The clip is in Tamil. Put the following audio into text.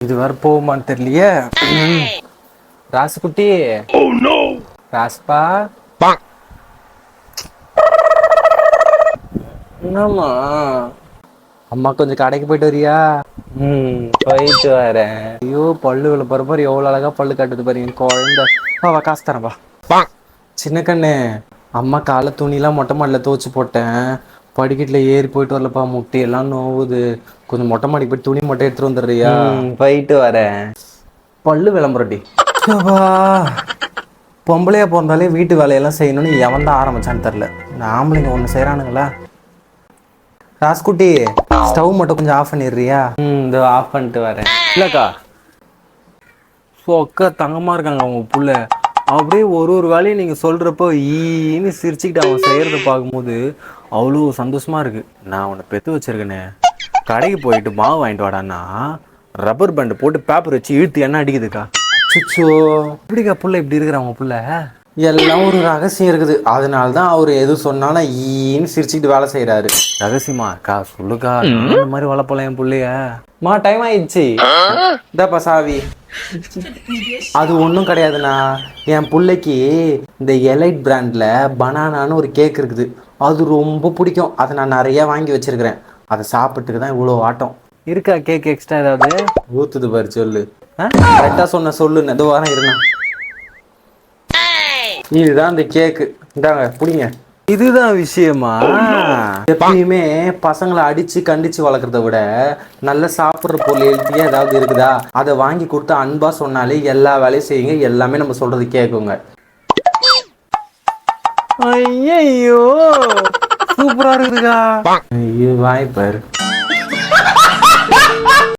இது வர போகுமான்னு தெரியலையே. ராசுக்குட்டி, ராஸ்பா, என்னம்மா? அம்மா கொஞ்சம் கடைக்கு போயிட்டு வரியா? போயிட்டு வரேன். ஐயோ, பல்லு விளப்புற மாதிரி எவ்வளவு அழகா பல்லு கட்டுது பாருங்க குழந்தை. வா காசு தரேன்பா. சின்ன கண்ணு, அம்மா காலை துணிலாம் மொட்டை மாடியில் துவச்சு போட்டேன். படிக்கட்டில் ஏறி போயிட்டு வரலப்பா, முட்டையெல்லாம் நோவுது. கொஞ்சம் மொட்டை மாடிக்கு போய் துணி மட்டும் எடுத்துட்டு வந்துடுறியா? போயிட்டு வரேன். பல்லு விளம்பரட்டி. பொம்பளையா பிறந்தாலே வீட்டு வேலையெல்லாம் செய்யணும்னு எவன் தான் ஆரம்பிச்சான்னு தெரில. இந்த ஆம்பளைங்க ஒன்று செய்கிறானுங்களா? ராஸ்குட்டி, ஸ்டவ் மட்டும் கொஞ்சம் ஆஃப் பண்ணிடுறியா? இந்த ஆஃப் பண்ணிட்டு வரேன். இல்லைக்கா, சொக்கா தங்கமாக இருக்காங்க அவங்க புள்ள. அப்படியே ஒரு வேலையும் நீங்கள் சொல்கிறப்போ ஈன்னு சிரிச்சுக்கிட்டு அவன் செய்கிறத பார்க்கும்போது அவ்வளோ சந்தோஷமாக இருக்குது. நான் உன்னை பெற்று வச்சுருக்கேனே. கடைக்கு போயிட்டு மாவு வாங்கிட்டு வாடான்னா ரப்பர் பேண்டு போட்டு பேப்பர் வச்சு இழுத்து என்ன அடிக்குதுக்கா. சுச்சோ, எப்படிக்கா புள்ள இப்படி இருக்கிறவங்க புள்ள? எல்லாம் ஒரு ரகசியம் இருக்குது. அதனால தான் அவர் எது சொன்னாலும் ஈன்னு சிரிச்சுக்கிட்டு வேலை செய்கிறாரு. ரகசியமா அக்கா? சொல்லுக்கா, இந்த மாதிரி வளர்ப்பலாம் என் பிள்ளைய. டைம் ஆயிடுச்சு. இதாப்பா சாவி. அது ஒன்றும் கிடையாதுண்ணா. என் பிள்ளைக்கு இந்த எலைட் பிராண்டில் பனானான்னு ஒரு கேக் இருக்குது. அது ரொம்ப பிடிக்கும். அதை நான் நிறையா வாங்கி வச்சிருக்கிறேன். அதை சாப்பிட்டுக்கு தான் இவ்வளோ ஆட்டம். இருக்கா கேக் எக்ஸ்ட்ரா ஏதாவது? ஊத்துது பாரு, சொல்லு. கரெக்டாக சொன்ன சொல்லு. எது வாரம் இருந்தா இதுதான் இந்த கேக்கு. இந்தாங்க பிடிங்க. இதுதான் விஷயமா? எப்பயுமே பசங்களை அடிச்சு கண்டிச்சு வளர்க்குறத விட நல்ல சாப்பிட்ற பொருள் எழுத்தியா ஏதாவது இருக்குதா அதை வாங்கி கொடுத்து அன்பா சொன்னாலே எல்லா வேலையும் செய்யுங்க. எல்லாமே நம்ம சொல்றது கேட்குங்க. ஐயோ, சூப்பரா இருக்குதுக்கா. ஐயோ, வாய்ப்பாரு.